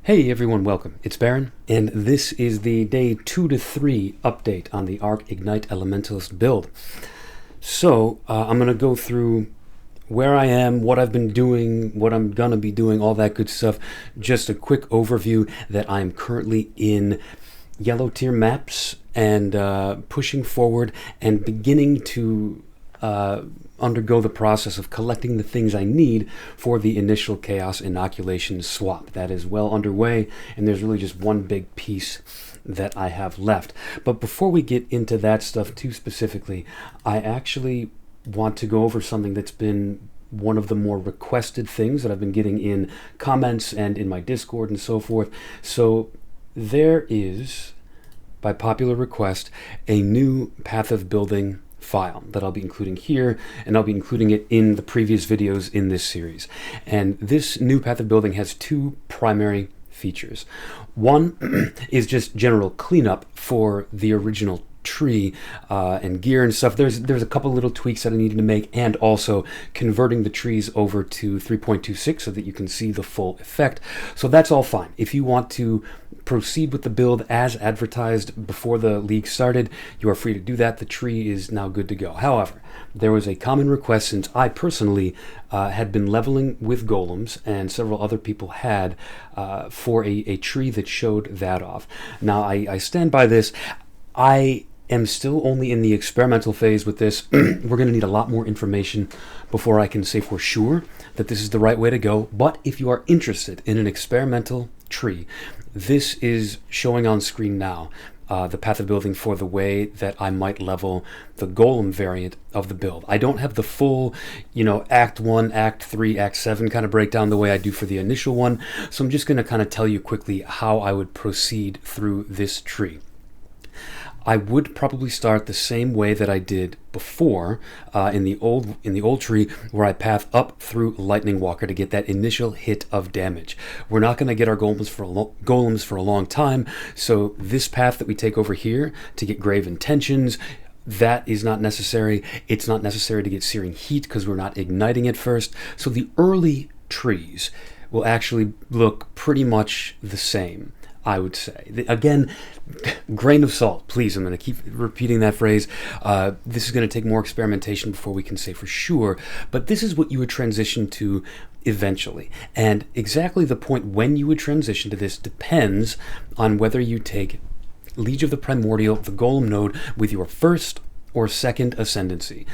Hey everyone, welcome. It's Baron, and this is the day 2 to 3 update on the Arc Ignite Elementalist build. So, I'm going to go through where I am, what I've been doing, what I'm going to be doing, all that good stuff. Just a quick overview that I'm currently in yellow tier maps and pushing forward and beginning to undergo the process of collecting the things I need for the initial Chaos Inoculation swap. That is well underway, and there's really just one big piece that I have left. But before we get into that stuff too specifically, I actually want to go over something that's been one of the more requested things that I've been getting in comments and in my Discord and so forth. So there is, by popular request, a new Path of Building file that I'll be including here, and I'll be including it in the previous videos in this series. And this new Path of Building has two primary features. One is just general cleanup for the original tree and gear and stuff. There's a couple little tweaks that I needed to make, and also converting the trees over to 3.26 so that you can see the full effect. So that's all fine. If you want to proceed with the build as advertised before the league started, you are free to do that. The tree is now good to go. However, there was a common request, since I personally had been leveling with Golems and several other people had, for a tree that showed that off. Now I stand by this. I am still only in the experimental phase with this. We're going to need a lot more information before I can say for sure that this is the right way to go. But if you are interested in an experimental tree, this is showing on screen now, the Path of Building for the way that I might level the Golem variant of the build. I don't have the full, Act 1, Act 3, Act 7 kind of breakdown the way I do for the initial one. So I'm just going to kind of tell you quickly how I would proceed through this tree. I would probably start the same way that I did before in the old tree, where I path up through Lightning Walker to get that initial hit of damage. We're not going to get our golems for a long time, so this path that we take over here to get Grave Intentions, that is not necessary. It's not necessary to get Searing Heat because we're not igniting it first. So the early trees will actually look pretty much the same, I would say. Again, grain of salt, please. I'm going to keep repeating that phrase. This is going to take more experimentation before we can say for sure, but this is what you would transition to eventually. And exactly the point when you would transition to this depends on whether you take Liege of the Primordial, the Golem node, with your first or second ascendancy.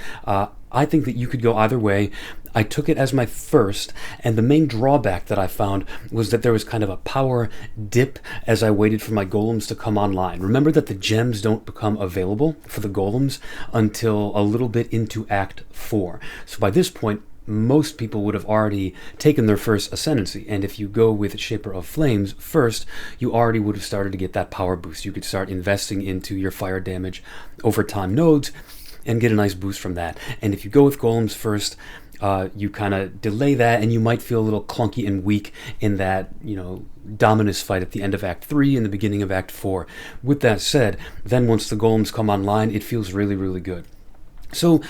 I think that you could go either way. I took it as my first, and the main drawback that I found was that there was kind of a power dip as I waited for my golems to come online. Remember that the gems don't become available for the golems until a little bit into Act 4. So by this point, most people would have already taken their first ascendancy, and if you go with Shaper of Flames first, you already would have started to get that power boost. You could start investing into your fire damage over time nodes and get a nice boost from that. And if you go with golems first, you kind of delay that, and you might feel a little clunky and weak in that, Dominus fight at the end of Act 3 and the beginning of Act 4. With that said, then once the golems come online, it feels really, really good. So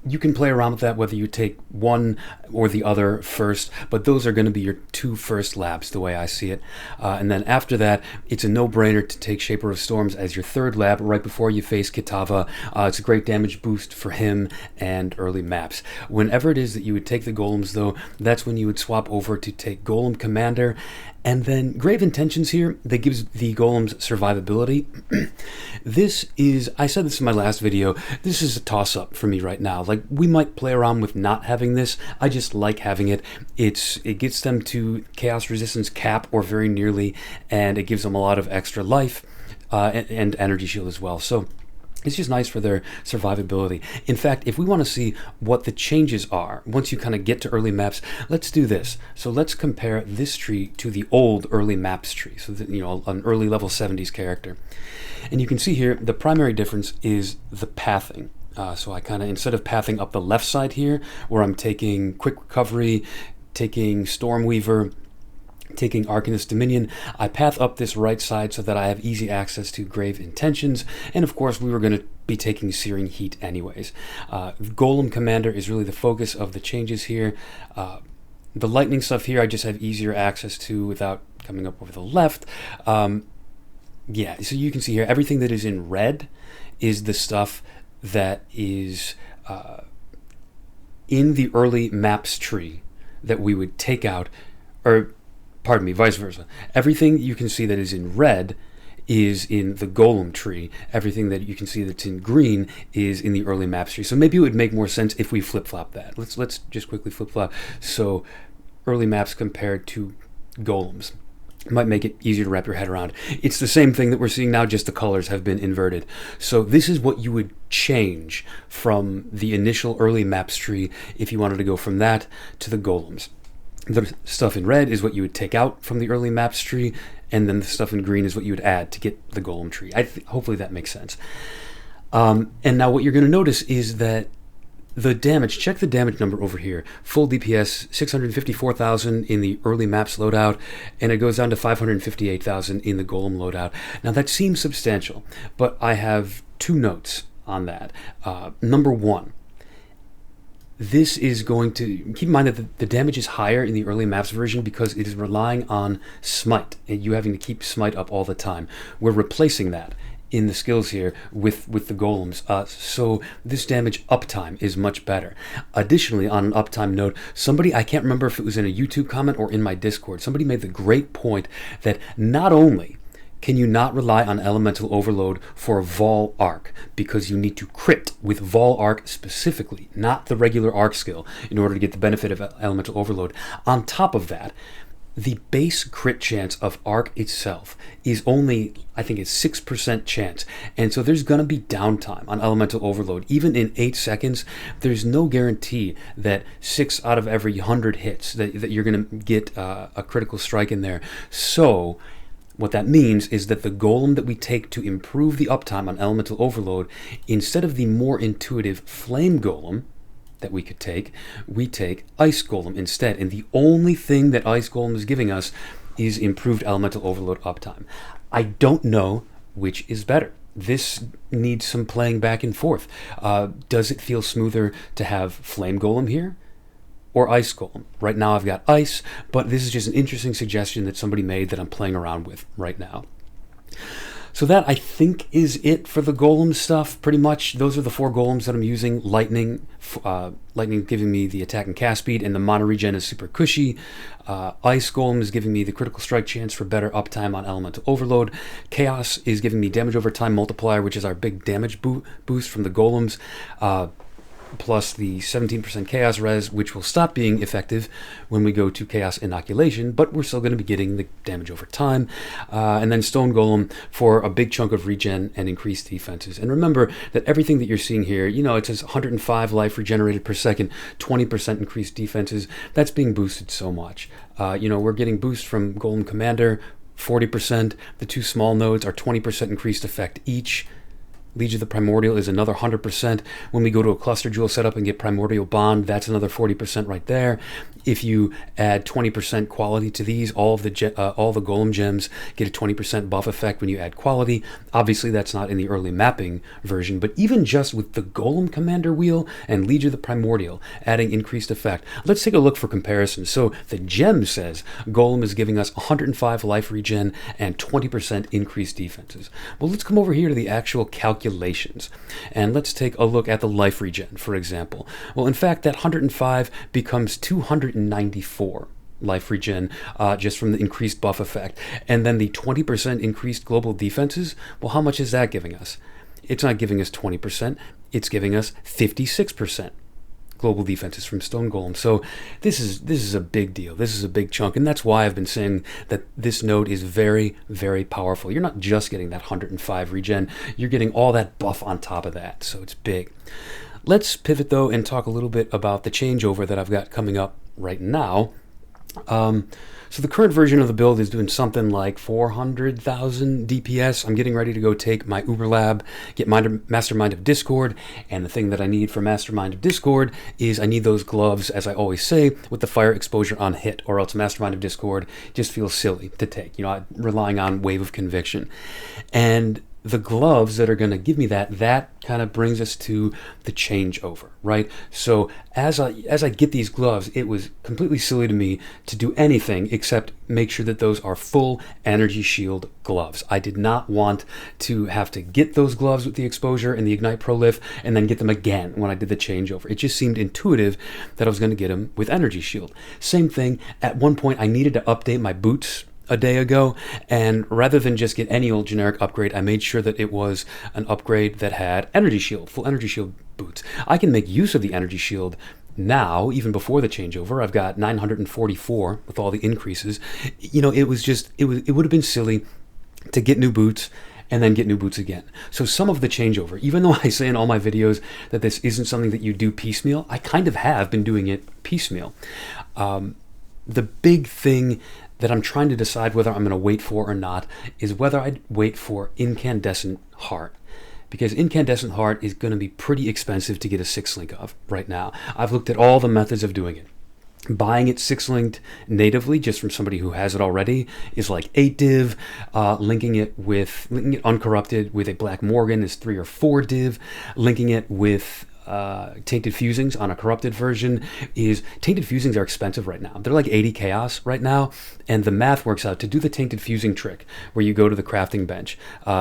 you can play around with that, whether you take one or the other first, but those are going to be your two first labs, the way I see it. And then after that, it's a no-brainer to take Shaper of Storms as your third lab right before you face Kitava. It's a great damage boost for him and early maps. Whenever it is that you would take the golems, though, that's when you would swap over to take Golem Commander. And then Grave Intentions here, that gives the golems survivability. This is, I said this in my last video, this is a toss-up for me right now. Like, we might play around with not having this. I just like having it. It gets them to Chaos Resistance cap or very nearly, and it gives them a lot of extra life and energy shield as well. So it's just nice for their survivability. In fact, if we want to see what the changes are, once you kind of get to early maps, let's do this. So let's compare this tree to the old early maps tree. So that, an early level 70s character. And you can see here, the primary difference is the pathing. So I kind of, instead of pathing up the left side here, where I'm taking Quick Recovery, taking Stormweaver, taking Arcanist Dominion, I path up this right side so that I have easy access to Grave Intentions, and of course we were going to be taking Searing Heat anyways. Golem Commander is really the focus of the changes here. The lightning stuff here I just have easier access to without coming up over the left. Yeah, so you can see here, everything that is in red is the stuff that is in the early maps tree that we would take out, or pardon me, vice versa. Everything you can see that is in red is in the Golem tree. Everything that you can see that's in green is in the early maps tree. So maybe it would make more sense if we flip-flop that. Let's just quickly flip-flop. So early maps compared to Golems. It might make it easier to wrap your head around. It's the same thing that we're seeing now, just the colors have been inverted. So this is what you would change from the initial early maps tree if you wanted to go from that to the Golems. The stuff in red is what you would take out from the early maps tree, and then the stuff in green is what you would add to get the Golem tree. Hopefully that makes sense. And now what you're going to notice is that the damage, check the damage number over here. Full DPS, 654,000 in the early maps loadout, and it goes down to 558,000 in the Golem loadout. Now that seems substantial, but I have two notes on that. Number one, this is going to, keep in mind that the damage is higher in the early maps version because it is relying on smite, and you having to keep smite up all the time. We're replacing that in the skills here with the Golems, so this damage uptime is much better. Additionally, on an uptime note, somebody, I can't remember if it was in a YouTube comment or in my Discord, somebody made the great point that not only can you not rely on Elemental Overload for Vol Arc, because you need to crit with Vol Arc specifically, not the regular Arc skill, in order to get the benefit of Elemental Overload. On top of that, the base crit chance of Arc itself is only, I think it's 6% chance. And so there's going to be downtime on Elemental Overload. Even in 8 seconds, there's no guarantee that 6 out of every 100 hits that you're going to get a critical strike in there. So what that means is that the Golem that we take to improve the uptime on Elemental Overload, instead of the more intuitive Flame Golem that we could take, we take Ice Golem instead. And the only thing that Ice Golem is giving us is improved Elemental Overload uptime. I don't know which is better. This needs some playing back and forth. Does it feel smoother to have Flame Golem here or Ice Golem? Right now I've got Ice, but this is just an interesting suggestion that somebody made that I'm playing around with right now. So that, I think, is it for the Golem stuff, pretty much. Those are the 4 Golems that I'm using. Lightning giving me the attack and cast speed, and the mana regen is super cushy. Ice Golem is giving me the critical strike chance for better uptime on Elemental Overload. Chaos is giving me damage over time multiplier, which is our big damage boost from the Golems. Plus the 17% Chaos Res, which will stop being effective when we go to Chaos Inoculation, but we're still going to be getting the damage over time. And then Stone Golem for a big chunk of regen and increased defenses. And remember that everything that you're seeing here, you know, it says 105 life regenerated per second, 20% increased defenses. That's being boosted so much. You know, we're getting boost from Golem Commander, 40%. The 2 small nodes are 20% increased effect each. Liege of the Primordial is another 100%. When we go to a cluster jewel setup and get Primordial Bond, that's another 40% right there. If you add 20% quality to these, all the Golem gems get a 20% buff effect when you add quality. Obviously, that's not in the early mapping version, but even just with the Golem Commander wheel and Liege of the Primordial adding increased effect, let's take a look for comparison. So the gem says Golem is giving us 105 life regen and 20% increased defenses. Well, let's come over here to the actual calculations, and let's take a look at the life regen, for example. Well, in fact, that 105 becomes 294 life regen just from the increased buff effect. And then the 20% increased global defenses, well, how much is that giving us? It's not giving us 20%, it's giving us 56% global defenses from Stone Golem. So this is a big deal. This is a big chunk, and that's why I've been saying that this node is very, very powerful. You're not just getting that 105 regen, you're getting all that buff on top of that, so it's big. Let's pivot, though, and talk a little bit about the changeover that I've got coming up right now. So the current version of the build is doing something like 400,000 DPS. I'm getting ready to go take my Uber Lab, get Mastermind of Discord, and the thing that I need for Mastermind of Discord is I need those gloves, as I always say, with the fire exposure on hit, or else Mastermind of Discord just feels silly to take, you know, relying on Wave of Conviction. And the gloves that are going to give me that kind of brings us to the changeover, right? So as I get these gloves, it was completely silly to me to do anything except make sure that those are full energy shield gloves. I did not want to have to get those gloves with the exposure and the Ignite Prolif and then get them again when I did the changeover. It just seemed intuitive that I was going to get them with energy shield. Same thing, at one point I needed to update my boots a day ago, and rather than just get any old generic upgrade, I made sure that it was an upgrade that had energy shield, full energy shield boots. I can make use of the energy shield now, even before the changeover. I've got 944 with all the increases. You know, it would have been silly to get new boots and then get new boots again. So some of the changeover, even though I say in all my videos that this isn't something that you do piecemeal, I kind of have been doing it piecemeal. The big thing that I'm trying to decide whether I'm going to wait for or not is whether I'd wait for Incandescent Heart. Because Incandescent Heart is going to be pretty expensive to get a 6-link of right now. I've looked at all the methods of doing it. Buying it 6-linked natively just from somebody who has it already is like 8 div. Linking it uncorrupted with a Black Morgan is 3 or 4 div. Linking it with Tainted Fusings on a corrupted version is... Tainted Fusings are expensive right now. They're like 80 chaos right now, and the math works out to do the Tainted Fusing trick where you go to the crafting bench.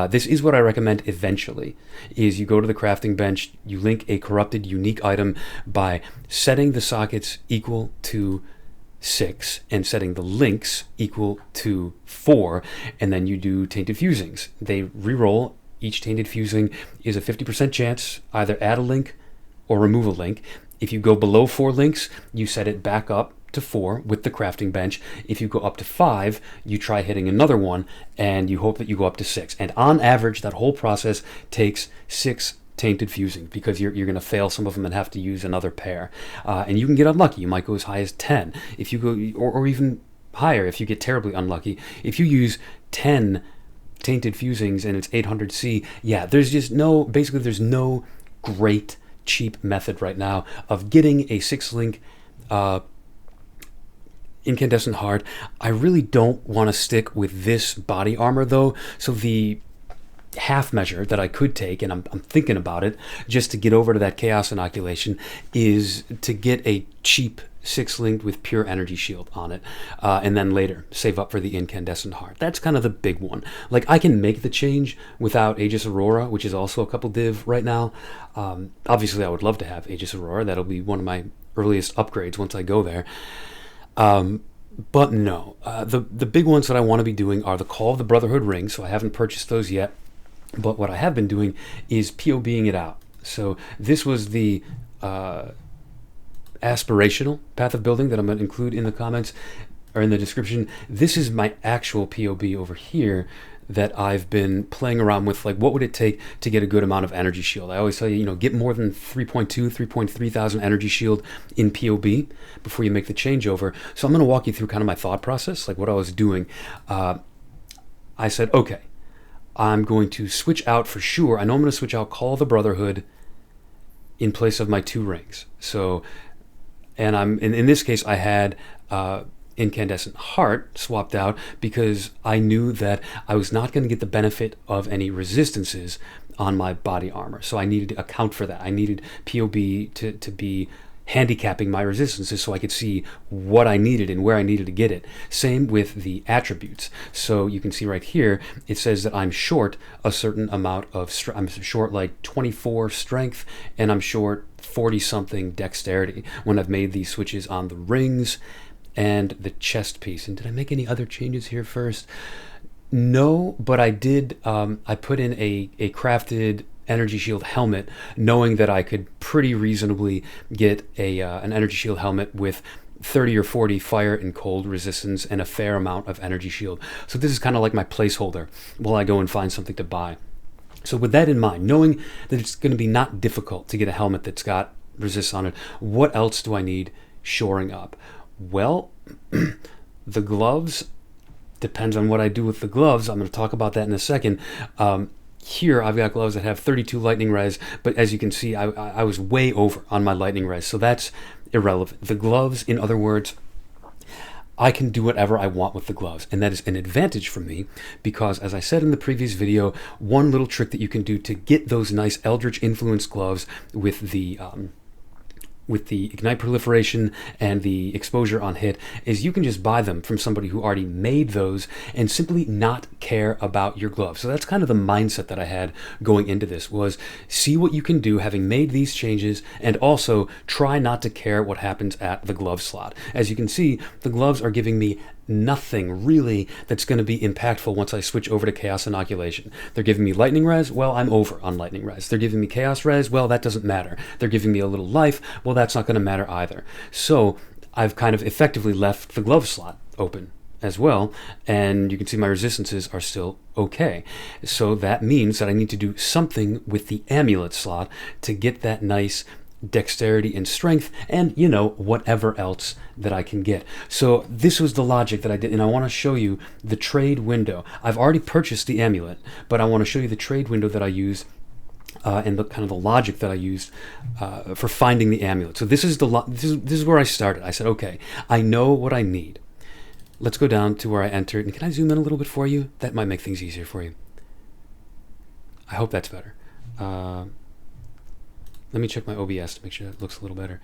This is what I recommend eventually, is you go to the crafting bench, you link a corrupted unique item by setting the sockets equal to 6 and setting the links equal to 4, and then you do Tainted Fusings. They reroll. Each Tainted Fusing is a 50% chance, either add a link or remove a link. If you go below 4 links, you set it back up to 4 with the crafting bench. If you go up to 5, you try hitting another one, and you hope that you go up to 6. And on average, that whole process takes 6 Tainted Fusing, because you're going to fail some of them and have to use another pair. And you can get unlucky. You might go as high as 10. If you go, or even higher if you get terribly unlucky. If you use 10 Tainted Fusings and it's 800C, yeah, there's no great cheap method right now of getting a 6-link Incandescent Heart. I really don't want to stick with this body armor though, so the half measure that I could take, and I'm thinking about it just to get over to that Chaos Inoculation, is to get a cheap 6-linked with pure energy shield on it, and then later save up for the Incandescent Heart. That's kind of the big one. Like, I can make the change without Aegis Aurora, which is also a couple div right now. Obviously I would love to have Aegis Aurora. That'll be one of my earliest upgrades once I go there. But no, the big ones that I want to be doing are the Call of the Brotherhood rings, so I haven't purchased those yet. But what I have been doing is POBing it out. So this was the aspirational path of building that I'm going to include in the comments or in the description. This is my actual POB over here that I've been playing around with. Like, what would it take to get a good amount of energy shield? I always tell you, get more than 3.3 thousand energy shield in POB before you make the changeover. So I'm going to walk you through kind of my thought process, like what I was doing. I said, okay, I'm going to switch out for sure. I know I'm going to switch out Call of the Brotherhood in place of my 2 rings. So, and I'm in this case, I had Incandescent Heart swapped out because I knew that I was not going to get the benefit of any resistances on my body armor. So I needed to account for that. I needed POB to be handicapping my resistances so I could see what I needed and where I needed to get it. Same with the attributes. So you can see right here, it says that I'm short a certain amount of I'm short like 24 strength, and I'm short 40 something dexterity when I've made these switches on the rings and the chest piece. And did I make any other changes here first? No, but I did. I put in a crafted energy shield helmet, knowing that I could pretty reasonably get an energy shield helmet with 30 or 40 fire and cold resistance and a fair amount of energy shield. So this is kind of like my placeholder while I go and find something to buy. So with that in mind, knowing that it's going to be not difficult to get a helmet that's got resist on it, what else do I need shoring up? Well, the gloves, depends on what I do with the gloves. I'm going to talk about that in a second. Here I've got gloves that have 32 lightning res, but as you can see, I was way over on my lightning res, so that's irrelevant. The gloves, in other words, I can do whatever I want with the gloves. And that is an advantage for me because, as I said in the previous video, one little trick that you can do to get those nice Eldritch Influence gloves with the Ignite Proliferation and the Exposure on hit is you can just buy them from somebody who already made those and simply not care about your gloves. So that's kind of the mindset that I had going into this, was see what you can do having made these changes and also try not to care what happens at the glove slot. As you can see, the gloves are giving me nothing really that's going to be impactful once I switch over to Chaos Inoculation. They're giving me Lightning Res, well, I'm over on Lightning Res. They're giving me Chaos Res, well, that doesn't matter. They're giving me a little life, well, that's not going to matter either. So I've kind of effectively left the glove slot open as well, and you can see my resistances are still okay. So that means that I need to do something with the Amulet slot to get that nice dexterity and strength and, you know, whatever else that I can get. So this was the logic that I did, and I want to show you the trade window. I've already purchased the amulet, but I want to show you the trade window that I used and the kind of the logic that I used for finding the amulet. So this is this is where I started. I said, okay, I know what I need. Let's go down to where I entered, and can I zoom in a little bit for you? That might make things easier for you. I hope that's better. Let me check my OBS to make sure it looks a little better.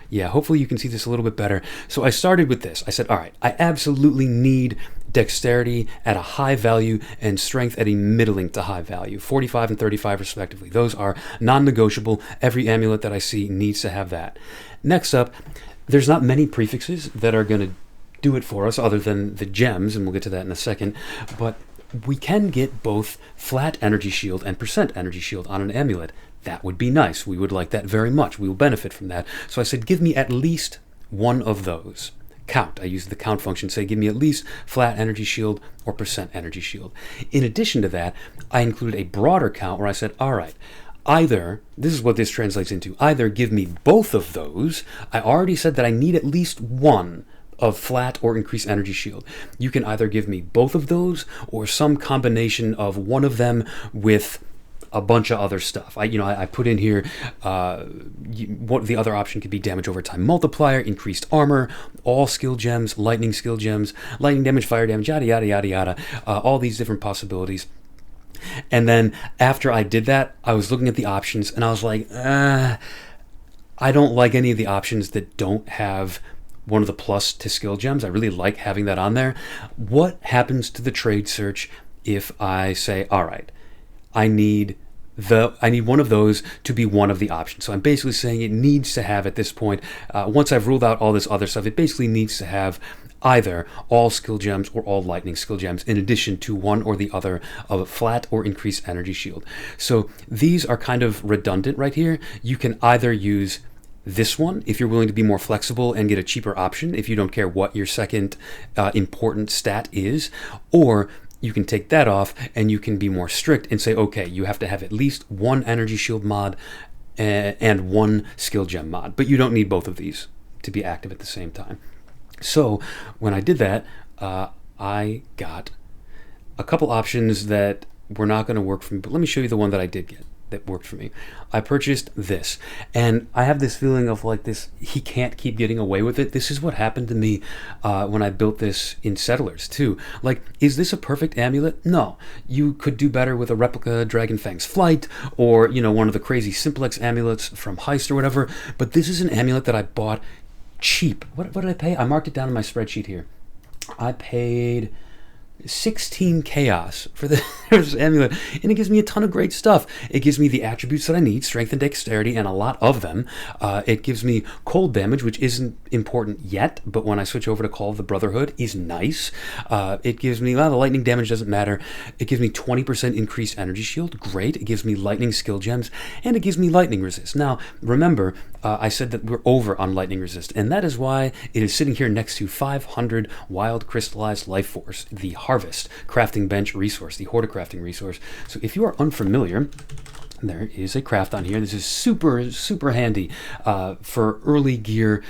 Yeah, hopefully you can see this a little bit better. So I started with this. I said, all right, I absolutely need dexterity at a high value and strength at a middling to high value, 45 and 35 respectively. Those are non-negotiable. Every amulet that I see needs to have that. Next up, there's not many prefixes that are going to do it for us other than the gems, and we'll get to that in a second, but we can get both flat energy shield and percent energy shield on an amulet. That would be nice. We would like that very much. We will benefit from that. So I said, give me at least one of those. Count. I used the count function. Say, give me at least flat energy shield or percent energy shield. In addition to that, I included a broader count where I said, all right, either, this is what this translates into, either give me both of those. I already said that I need at least one of flat or increased energy shield. You can either give me both of those or some combination of one of them with a bunch of other stuff. I put in here what the other option could be: damage over time multiplier, increased armor, all skill gems, lightning skill gems, lightning damage, fire damage, yada yada yada yada, all these different possibilities. And then after I did that, I was looking at the options and I was like, I don't like any of the options that don't have one of the plus to skill gems. I really like having that on there. What happens to the trade search if I say, all right, I need one of those to be one of the options? So I'm basically saying it needs to have, at this point, once I've ruled out all this other stuff, it basically needs to have either all skill gems or all lightning skill gems in addition to one or the other of a flat or increased energy shield. So these are kind of redundant right here. You can either use this one if you're willing to be more flexible and get a cheaper option if you don't care what your second important stat is, or you can take that off and you can be more strict and say, okay, you have to have at least one energy shield mod and one skill gem mod, but you don't need both of these to be active at the same time. So when I did that, I got a couple options that were not going to work for me, but let me show you the one that I did get that worked for me. I purchased this, and I have this feeling of like this, he can't keep getting away with it. This is what happened to me when I built this in Settlers too. Like, is this a perfect amulet? No. You could do better with a replica Dragonfang's Flight, or, you know, one of the crazy Simplex amulets from Heist or whatever, but this is an amulet that I bought cheap. What did I pay? I marked it down in my spreadsheet here. I paid 16 chaos for this amulet, and it gives me a ton of great stuff. It gives me the attributes that I need, strength and dexterity, and a lot of them. It gives me cold damage, which isn't important yet, but when I switch over to Call of the Brotherhood is nice. It gives me, well, the lightning damage doesn't matter. It gives me 20% increased energy shield, great. It gives me lightning skill gems, and it gives me lightning resist. Now, remember, I said that we're over on lightning resist, and that is why it is sitting here next to 500 wild crystallized life force, the Harvest crafting bench resource, the Horticrafting resource. So if you are unfamiliar, there is a craft on here. This is super, super handy for early gear,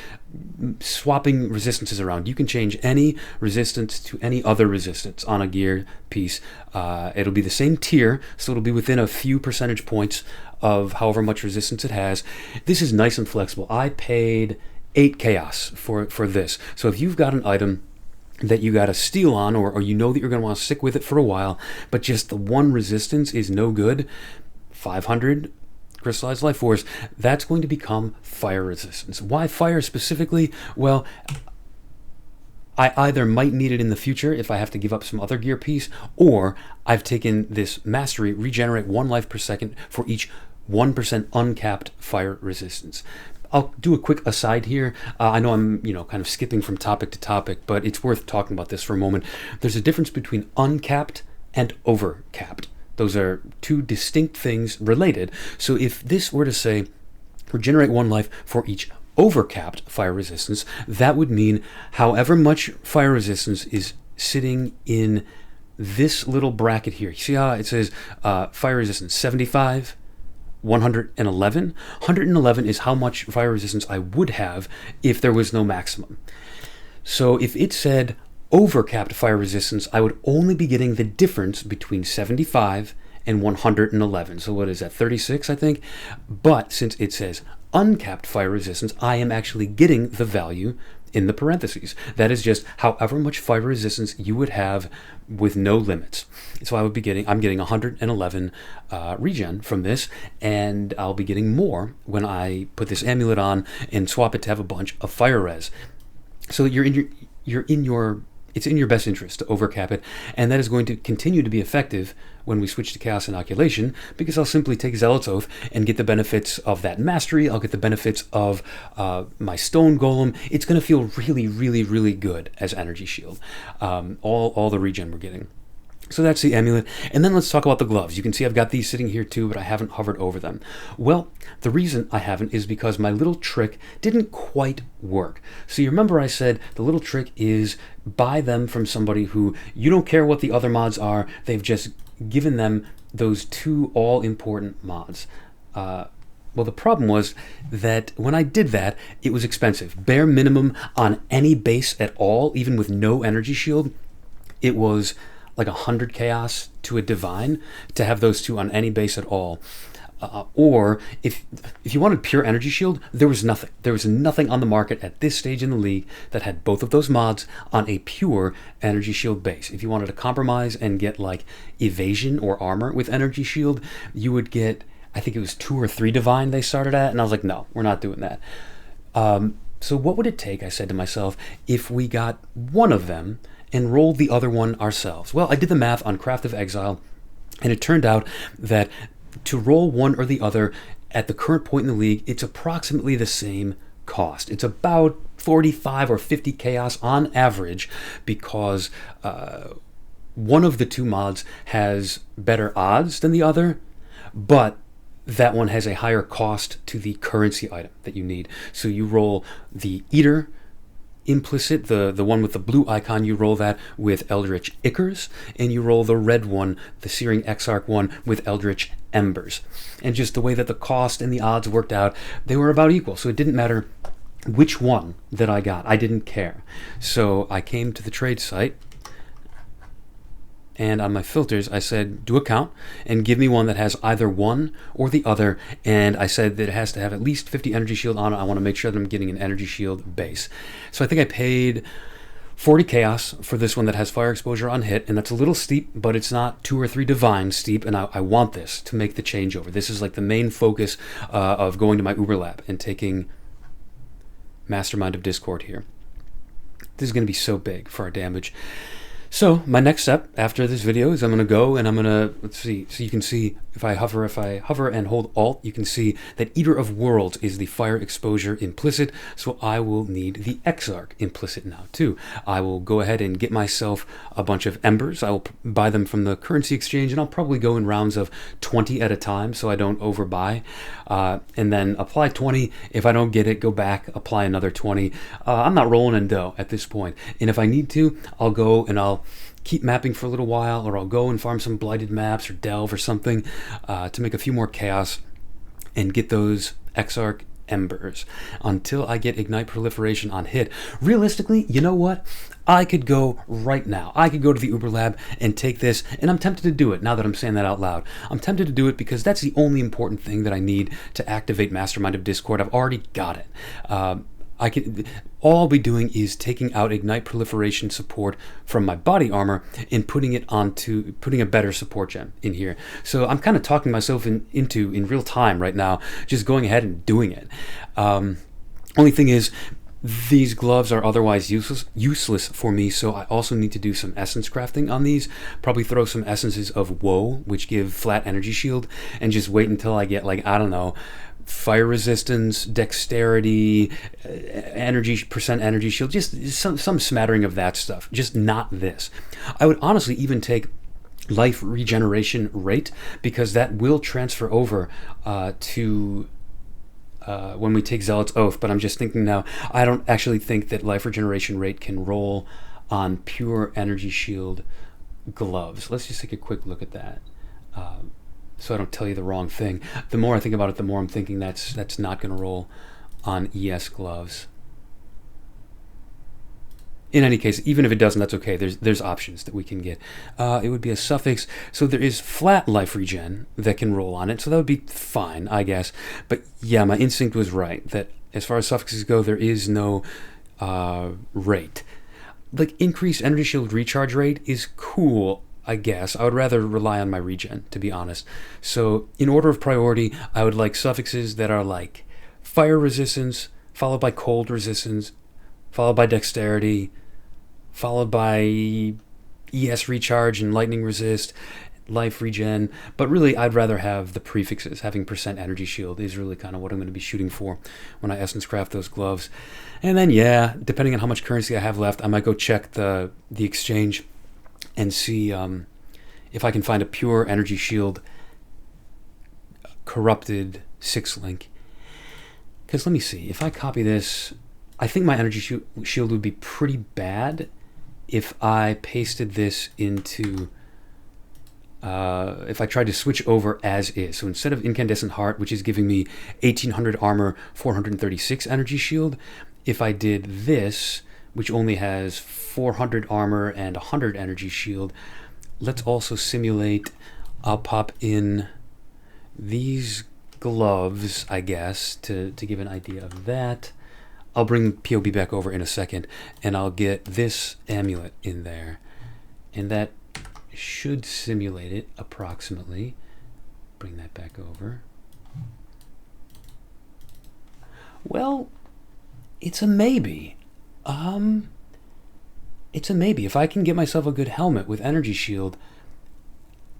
swapping resistances around. You can change any resistance to any other resistance on a gear piece. It'll be the same tier, so it'll be within a few percentage points of however much resistance it has. This is nice and flexible. I paid 8 chaos for this. So if you've got an item that you got to steal on, or you know that you're going to want to stick with it for a while, but just the one resistance is no good, 500 crystallized life force, that's going to become fire resistance. Why fire specifically? Well, I either might need it in the future if I have to give up some other gear piece, or I've taken this mastery, regenerate 1 life per second for each 1% uncapped fire resistance. I'll do a quick aside here. I know I'm, kind of skipping from topic to topic, but it's worth talking about this for a moment. There's a difference between uncapped and overcapped. Those are two distinct things related. So if this were to say, regenerate 1 life for each overcapped fire resistance, that would mean however much fire resistance is sitting in this little bracket here. You see how it says fire resistance 75, 111? 111 is how much fire resistance I would have if there was no maximum. So if it said overcapped fire resistance, I would only be getting the difference between 75 and 111. So what is that, 36, I think? But since it says uncapped fire resistance, I am actually getting the value in the parentheses. That is just however much fire resistance you would have with no limits. So I'm getting 111 regen from this, and I'll be getting more when I put this amulet on and swap it to have a bunch of fire res. So it's in your best interest to overcap it, and that is going to continue to be effective when we switch to Chaos Inoculation, because I'll simply take Zealot's Oath and get the benefits of that mastery. I'll get the benefits of my Stone Golem. It's going to feel really, really, really good as energy shield. All the regen we're getting. So that's the amulet. And then let's talk about the gloves. You can see I've got these sitting here too, but I haven't hovered over them. Well, the reason I haven't is because my little trick didn't quite work. So you remember I said the little trick is buy them from somebody who you don't care what the other mods are. They've just given them those 2 all-important mods. Well, the problem was that when I did that, it was expensive. Bare minimum on any base at all, even with no energy shield, it was like 100 chaos to a divine to have those 2 on any base at all. Or if you wanted pure energy shield, there was nothing. There was nothing on the market at this stage in the league that had both of those mods on a pure energy shield base. If you wanted to compromise and get like evasion or armor with energy shield, you would get, I think it was 2 or 3 divine they started at, and I was like, no, we're not doing that. So what would it take, I said to myself, if we got one of them and rolled the other one ourselves? Well, I did the math on Craft of Exile, and it turned out that to roll one or the other at the current point in the league, it's approximately the same cost. It's about 45 or 50 chaos on average, because one of the 2 mods has better odds than the other, but that one has a higher cost to the currency item that you need. So you roll the Eater implicit, the one with the blue icon, you roll that with Eldritch Ichors, and you roll the red one, the Searing Exarch one, with Eldritch Embers. And just the way that the cost and the odds worked out, they were about equal, so it didn't matter which one that I got. I didn't care. So I came to the trade site, and on my filters, I said, do a count and give me one that has either one or the other. And I said that it has to have at least 50 energy shield on it. I want to make sure that I'm getting an energy shield base. So I think I paid 40 chaos for this one that has fire exposure on hit. And that's a little steep, but it's not 2 or 3 divine steep. And I want this to make the changeover. This is like the main focus of going to my Uber lab and taking Mastermind of Discord here. This is going to be so big for our damage. So my next step after this video is I'm going to go and I'm going to, let's see, so you can see if I hover and hold Alt, you can see that Eater of Worlds is the fire exposure implicit, so I will need the Exarch implicit now too. I will go ahead and get myself a bunch of embers. I will buy them from the currency exchange, and I'll probably go in rounds of 20 at a time so I don't overbuy, and then apply 20. If I don't get it, go back, apply another 20. I'm not rolling in dough at this point, and if I need to, I'll go and I'll keep mapping for a little while, or I'll go and farm some blighted maps or delve or something to make a few more chaos and get those Exarch embers until I get Ignite Proliferation on hit. Realistically, you know what? I could go right now. I could go to the Uber Lab and take this, and I'm tempted to do it now that I'm saying that out loud. I'm tempted to do it because that's the only important thing that I need to activate Mastermind of Discord. I've already got it. All I'll be doing is taking out Ignite Proliferation support from my body armor and putting a better support gem in here. So I'm kind of talking myself into in real time right now, just going ahead and doing it. Only thing is, these gloves are otherwise useless for me, so I also need to do some essence crafting on these. Probably throw some essences of Woe, which give flat energy shield, and just wait until I get, like, I don't know, fire resistance, dexterity, percent energy shield, just some smattering of that stuff, just not this. I would honestly even take life regeneration rate, because that will transfer over to when we take Zealot's Oath, but I'm just thinking now, I don't actually think that life regeneration rate can roll on pure energy shield gloves. Let's just take a quick look at that, so I don't tell you the wrong thing. The more I think about it, the more I'm thinking that's not going to roll on ES gloves. In any case, even if it doesn't, that's okay. There's options that we can get. It would be a suffix, so there is flat life regen that can roll on it, so that would be fine, I guess. But yeah, my instinct was right, that as far as suffixes go, there is no rate. Like, increased energy shield recharge rate is cool, I guess. I would rather rely on my regen, to be honest. So in order of priority, I would like suffixes that are like fire resistance, followed by cold resistance, followed by dexterity, followed by ES recharge and lightning resist, life regen. But really, I'd rather have the prefixes. Having percent energy shield is really kind of what I'm going to be shooting for when I essence craft those gloves. And then, yeah, depending on how much currency I have left, I might go check the exchange and see if I can find a pure energy shield corrupted 6-link. Because let me see, if I copy this, I think my energy shield would be pretty bad if I pasted this into, if I tried to switch over as is. So instead of Incandescent Heart, which is giving me 1800 armor, 436 energy shield, if I did this, which only has 400 armor and 100 energy shield, let's also simulate, I'll pop in these gloves, I guess, to give an idea of that. I'll bring POB back over in a second, and I'll get this amulet in there, and that should simulate it approximately. Bring that back over. Well, it's a maybe. It's a maybe. If I can get myself a good helmet with energy shield,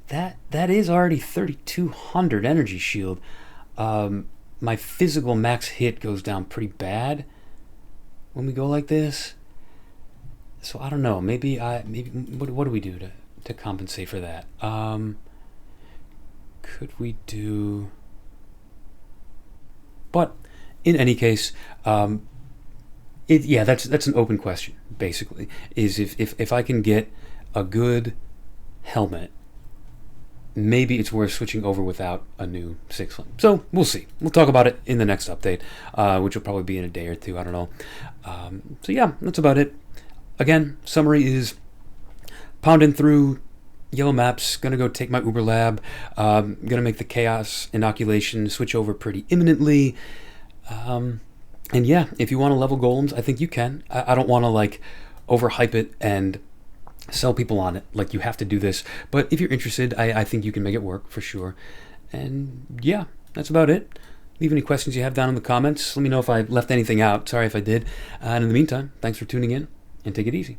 that is already 3200 energy shield. My physical max hit goes down pretty bad when we go like this. So I don't know. Maybe what do we do to compensate for that? Could we do? But in any case, yeah, that's an open question. Basically, is if I can get a good helmet, maybe it's worth switching over without a new 6-link. So we'll see. We'll talk about it in the next update, which will probably be in a day or two. I don't know. So yeah, that's about it. Again, summary is pounding through yellow maps. Gonna go take my Uber Lab. Gonna make the Chaos Inoculation switch over pretty imminently. And yeah, if you want to level golems, I think you can. I don't want to like overhype it and sell people on it like you have to do this, but if you're interested, I think you can make it work for sure. And yeah, that's about it. Leave any questions you have down in the comments. Let me know if I left anything out. Sorry if I did. And in the meantime, thanks for tuning in, and take it easy.